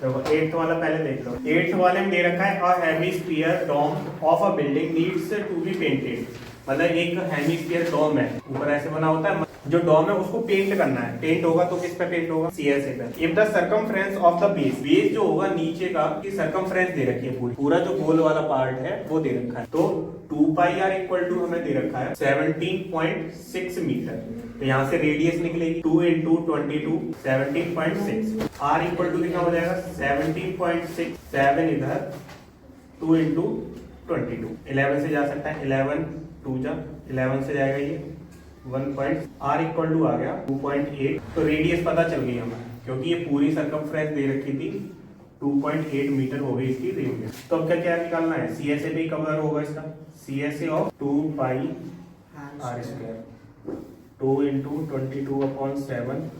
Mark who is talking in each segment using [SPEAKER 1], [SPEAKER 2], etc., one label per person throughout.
[SPEAKER 1] देखो 8th वाला पहले देख लो। 8th वाले में दे रखा है a hemisphere dome of a building needs to be painted. मतलब एक हेमिस्फीयर डोम है, ऊपर ऐसे बना होता है, जो डोम है उसको पेंट करना है। पेंट होगा तो किस पे पेंट होगा? सीएसए पे। If the circumference of the base, base जो होगा नीचे का की सर्कमफ्रेंस दे रखी है, पूरा जो गोल वाला पार्ट है वो दे रखा है। तो 2 पाई आर इक्वल टू हमें दे रखा है 17.6 मीटर। तो यहाँ से रेडियस निकलेगी 2 इंटू 22 17.6। आर इक्वल टू कितना हो जाएगा? 17.6, 7 इधर 2 इंटू 22, 11 से जा सकता है, 11 2 जा 11 से जाएगा ये 1 आर इक्वल टू आ गया 2.8। तो रेडियस पता चल गई हमें, क्योंकि ये पूरी सर्कमफ्रेंस दे रखी थी 2.8 मीटर हो गई इसकी रेडियस। तो अब क्या क्या निकालना है? सीएसए भी कवर होगा इसका, CSA of 2 pi r square 2 into 22/7।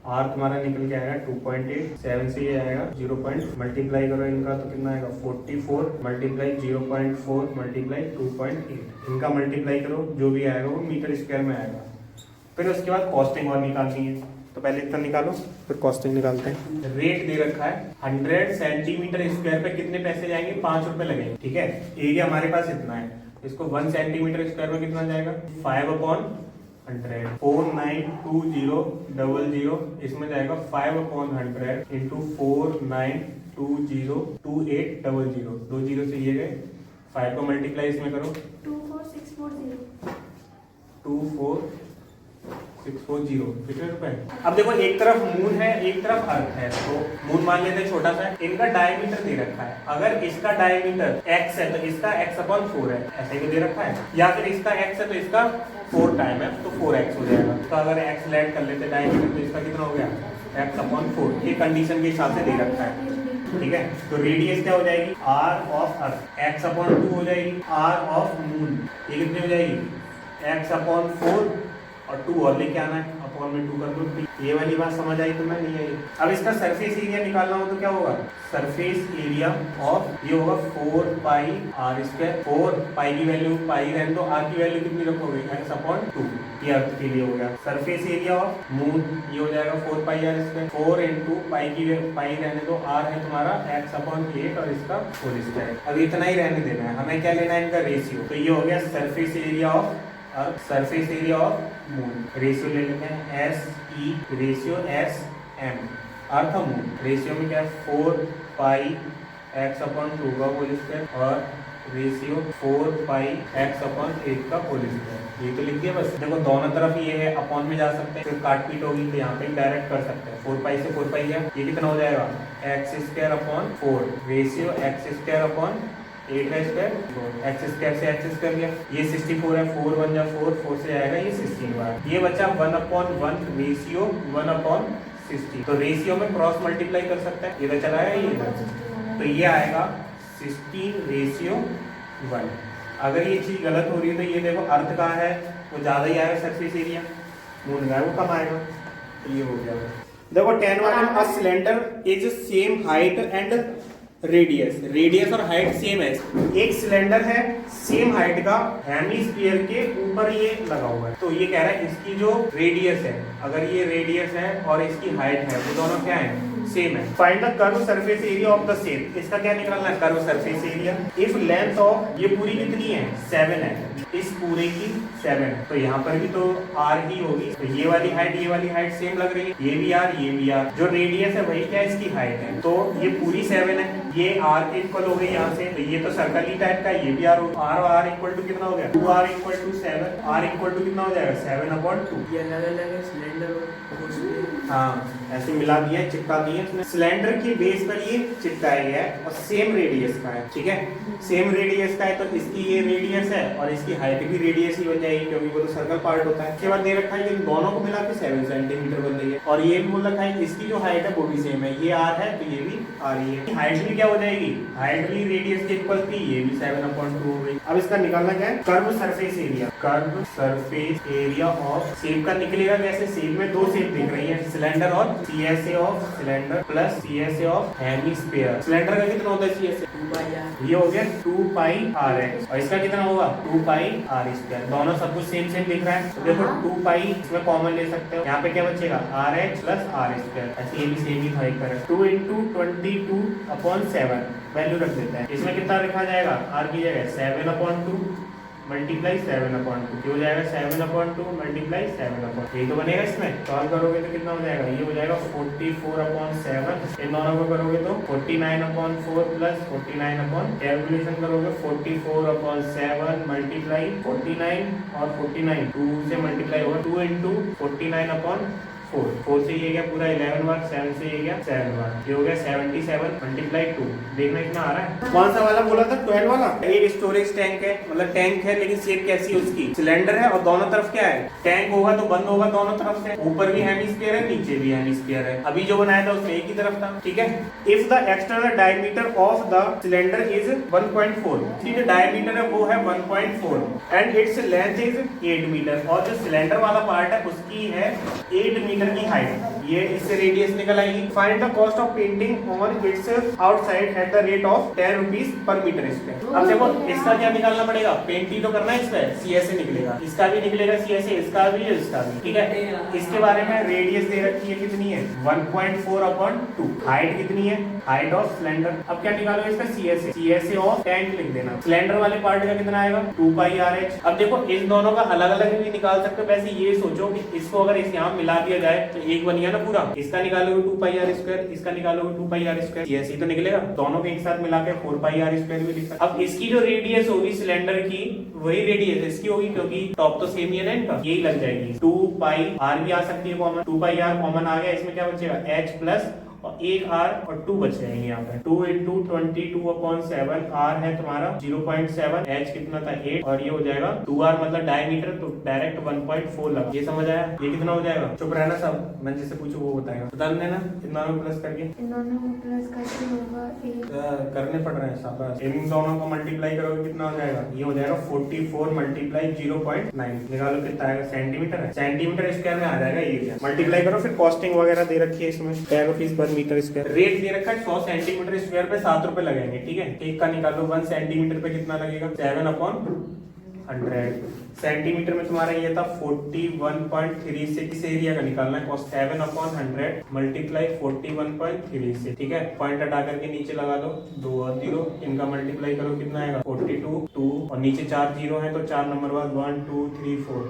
[SPEAKER 1] R तुम्हारा निकल के आएगा 2.8, 7 से ये आएगा 0. मल्टीप्लाई करो इनका तो कितना आएगा 44 मल्टीप्लाई 0.4 मल्टीप्लाई 2.8। इनका मल्टीप्लाई करो, जो भी आएगा वो मीटर स्क्वायर में आएगा। फिर उसके बाद कॉस्टिंग और निकालनी है, तो पहले इतना निकालो फिर कॉस्टिंग निकालते हैं। रेट दे रखा है 100 सेंटीमीटर स्क्वायर पे कितने पैसे जाएंगे? 5 रुपए लगेंगे, ठीक है। एरिया हमारे पास इतना है, इसको 1 सेंटीमीटर स्क्वायर में कितना जाएगा? 5/100। 492000, इसमें जाएगा 5/100 इंटू 49202800। 2 जीरो से ये गए, 5 को मल्टीप्लाई इसमें करो 24640 कितने रुपए? अब देखो एक तरफ मून है एक तरफ अर्थ है, तो मून मान लेते हैं छोटा सा है। इनका डायमीटर दे रखा है, अगर इसका डायमीटर x है तो इसका x/4 है, ऐसे ही दे रखा है। या फिर इसका x है तो इसका 4 टाइम है तो 4x हो जाएगा। तो अगर x लेट कर लेते हैं डायमीटर तो इसका कितना हो गया? x/4। ये कंडीशन के हिसाब से दे रखा है, ठीक है। तो रेडियस क्या हो जाएगी? r ऑफ अर्थ x/2 हो जाएगी, r ऑफ मून ये कितनी हो जाएगी? x/4 और 2 और लेके आना है, अपॉन में 2 कर दो। ये वाली बात समझ आई तुम्हें? नहीं आई? अब इसका सरफेस एरिया निकालना हो तो क्या होगा? सरफेस एरिया ऑफ ये होगा 4 पाई आर स्क्वायर। 4 पाई की वैल्यू पाई रहने दो, आर की वैल्यू कितनी रखोगे? x/2। ये अर्थ के लिए हो गया। सरफेस एरिया ऑफ मून ये हो जाएगा 4 पाई आर स्क्वायर। 4 इंटू पाई की पाई रहने दो, आर है तुम्हारा x/8 और इसका होल स्क्वायर। अब इतना ही रहने देना है, हमें क्या लेना है? इनका रेशियो। तो ये हो गया surface area of surface area of moon. Ratio ले लेते हैं SE ratio SM earth moon. Ratio में क्या है? 4 पाई x/2 का होल स्क्वायर और रेशियो 4 पाई x/8 का होल स्क्वायर। ये तो लिख दिया बस। देखो दोनों तरफ ये है, अपॉन में जा सकते हैं, फिर काट पीट होगी तो यहाँ पे डायरेक्ट कर सकते हैं। 4 पाई से 4 पाई है, ये कितना हो जाएगा? x²/4 रेशियो x²/8 का स्क्वायर, x स्क्वायर से x स्क्वायर गया, ये 64 है, 4 1 जा 4, 4 से आएगा ये 16 बार। ये बचा 1/1 रेशियो 1/60। तो रेशियो में क्रॉस मल्टीप्लाई कर सकते हैं, ये तो चला है ये, तो ये आएगा 16:1। अगर ये चीज गलत हो रही है तो ये देखो अर्थ का है वो ज्यादा ही आएगा सरफेस एरिया, मून का है वो कम आएगा। तो ये हो गया। देखो 10 वाले में cylinder is same height and radius और हाइट सेम है। एक सिलेंडर है सेम हाइट का, हेमिस्फीयर के ऊपर ये लगा हुआ है। तो ये कह रहा है इसकी जो रेडियस है, अगर ये रेडियस है और इसकी हाइट है वो दोनों क्या है? सेम है। Find the curve surface area of the same. इसका क्या निकालना है? Curve surface area. If length of ये पूरी कितनी है? 7 है, इस पूरे की 7 है, तो यहाँ पर भी तो r ही होगी। तो ये वाली हाइट सेम लग रही है, ये भी r ये भी r। जो रेडियस है वही क्या इसकी हाइट है, तो ये पूरी 7 है, ये r के इक्वल हो गई यहाँ से। तो ये तो सर्कल ही टाइप का, ये भी r और r इक्वल टू कितना हो गया? 2r equal to 7। r equal to कितना हो जाएगा? 7/2।
[SPEAKER 2] ये अलग-अलग है सिलेंडर और
[SPEAKER 1] हाँ ऐसे मिला दिया, चिपका दिया। सिलेंडर की बेस पर ये चिपकाया गया है और सेम रेडियस का है, ठीक है। सेम रेडियस का है तो इसकी ये रेडियस है और इसकी हाइट भी रेडियस ही बन जाएगी, क्योंकि वो तो सर्कल पार्ट होता है। इसके बाद दे रखा है ये दोनों को मिला के 7 सेंटीमीटर बन रही है, और ये भी बोल रखा है इसकी जो हाइट है वो भी सेम है, ये r है तो ये भी r ही है। हाइट भी क्या हो जाएगी? हाइट भी रेडियस के इक्वल थी, ये भी 7/2 हो गई। अब इसका निकालना क्या है? Curve surface area. Curve surface area of shape का निकलेगा कैसे? शेप में 2 शेप दिख रही है, सिलेंडर और of CSA of cylinder plus CSA of hemisphere. Cylinder का कितना होता है CSA?
[SPEAKER 2] 2 pi are.
[SPEAKER 1] ये हो गया 2 पाई RX और इसका कितना होगा 2 पाई R स्क्वायर। दोनों सब कुछ सेम सेम दिख रहा है तो देखो 2 पाई इसमें कॉमन ले सकते हो। यहाँ पे क्या बचेगा RH प्लस R स्क्वायर। ऐसे ये भी सेम ही था एक तरह 2 इंटू 22/7 वैल्यू रख देते हैं। इसमें कितना लिखा जाएगा R की जगह 7/2 मल्टीप्लाई 7/2 ये हो जाएगा 7/2 मल्टीप्लाई 7/2। यही तो बनेगा। इसमें सॉल्व करोगे तो कितना हो जाएगा? ये हो जाएगा 44/7। इन दोनों को करोगे तो 49/4 प्लस 49 कैलकुलेशन करोगे 44/7 मल्टीप्लाई 49 और 49 2 से मल्टीप्लाई होगा 2 इंटू 49/4 4 से ये गया पूरा 11 बार, 7 से ये गया 7 बार, ये हो गया 77 मल्टीप्लाई 2। देखना कितना आ रहा है। कौन सा वाला बोला था? 12 वाला। एक स्टोरेज टैंक है, मतलब टैंक है लेकिन शेप कैसी है उसकी? सिलेंडर है और दोनों तरफ क्या है? टैंक होगा तो बंद होगा दोनों तरफ से, ऊपर भी हेमिस्फीयर है नीचे भी हेमिस्फीयर है। अभी जो बनाया था उसमें एक ही तरफ था, ठीक है। If the external diameter of the cylinder is 1.4, ठीक है, डायमीटर है वो है 1.4 and its length is 8 metre और जो सिलेंडर वाला पार्ट है उसकी है 8 मीटर की हाइट। ये इससे रेडियस निकल आएगी। Find the cost of painting on its outside at the rate of 10 rupees per metre square. अब देखो इसका क्या निकालना पड़ेगा? पेंटिंग तो करना है इस पे, CSA निकलेगा, इसका भी निकलेगा CSA, इसका भी है, इसका भी, ठीक है। इसके बारे में रेडियस दे रखी है कितनी है? 1.4/2। हाइट कितनी है? Height of cylinder. अब क्या निकालो इसका? CSA ऑफ टैंक लिख देना। सिलेंडर वाले पार्ट का कितना आएगा? 2 पाई RH। अब देखो इन दोनों का अलग अलग भी निकाल सकते हो। वैसे ये सोचो कि इसको अगर इस यहाँ मिला दिया जाए तो एक बन गया ना पूरा। इसका निकालोगे 2 पाई R स्क्वायर, इसका निकालोगे 2 पाई R स्क्वायर, CSA तो निकलेगा। दोनों के एक साथ मिला के 4 पाई R स्क्वायर भी लिख सकते। अब इसकी जो रेडियस होगी सिलेंडर की वही रेडियस इसकी होगी क्योंकि टॉप तो सेम ही है ना इनका, यही लग जाएगी। 2 पाई R भी आ सकती है कॉमन, 2 पाई R कॉमन आ गया। इसमें क्या बचेगा? H प्लस और एक R और 2 बच जाएंगे यहाँ पे। 2 इंटू 22/7 R है तुम्हारा 0.7, H कितना था 8 और ये हो जाएगा 2R मतलब डायमीटर, तो डायरेक्ट 1.4 लगा। ये समझ आया? ये कितना हो जाएगा? चुप रहना सब, मैं जिससे पूछू वो बताएगा। बता देना इन दोनों को प्लस करके,
[SPEAKER 3] इन दोनों को प्लस करके होगा 8।
[SPEAKER 1] करने पड़ रहे हैं शाबाश। इन दोनों को मल्टीप्लाई करोगे कितना हो जाएगा? ये हो जाएगा 44 मल्टीप्लाई 0.9। निकालो कितना आएगा? सेंटीमीटर है, सेंटीमीटर स्क्वायर में आ जाएगा एरिया। मल्टीप्लाई करो, फिर कॉस्टिंग वगैरह दे रखी है इसमें 10 rupees per metre square. Rate दे रखा है 100 सेंटीमीटर स्क्वायर पे 7 रुपए लगेंगे, ठीक है। एक का निकालो 1 सेंटीमीटर पे कितना लगेगा? 7/100। सेंटीमीटर में तुम्हारा ये था 41.36। इस एरिया का निकालना है। 7/100 मल्टीप्लाई 41.36, ठीक है। पॉइंट हटा करके नीचे लगा दो 2 और 0, इनका मल्टीप्लाई करो कितना आएगा? 42 2 और नीचे 4 0 है तो 4 नंबर बाद 1 2 3 4